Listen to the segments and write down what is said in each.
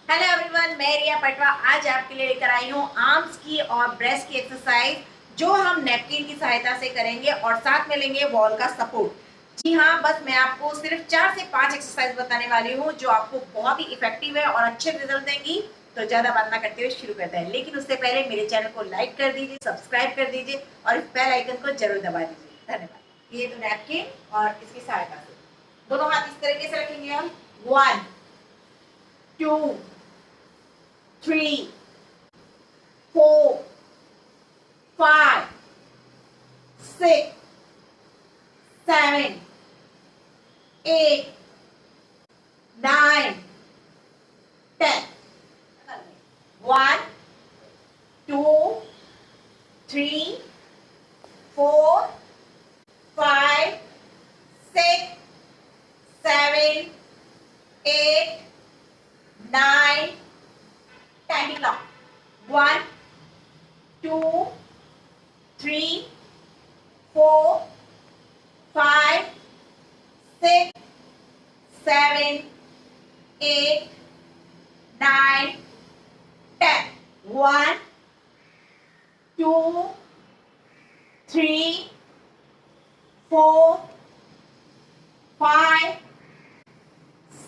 Hello everyone, मैं रिया पटवा आज आपके लिए लेकर आई हूँ आर्म्स की और ब्रेस्ट की एक्सरसाइज जो हम नेपकिन की सहायता से करेंगे और साथ में लेंगे वॉल का सपोर्ट। जी हाँ, बस मैं आपको सिर्फ 4 से 5 एक्सरसाइज बताने वाली हूँ जो आपको बहुत ही इफेक्टिव है और अच्छे रिजल्ट देंगी। तो ज्यादा बात ना करते हुए शुरू करते हैं, लेकिन उससे पहले मेरे चैनल को लाइक कर दीजिए, सब्सक्राइब कर दीजिए और इस बेल आइकन को जरूर दबा दीजिए। धन्यवाद। ये तो नैपकिन और इसकी सहायता से दोनों हाथ इस तरीके से रखेंगे हम। 1 2 3 4 5 6 7 8 9 10 1 2 3 4 5 6 7 8 9 10 clock 1 2 3 4 5 6 7 8 9 10 1 2 3 4 5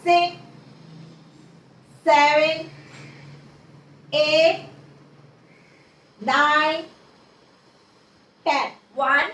6 7 8 9 10 1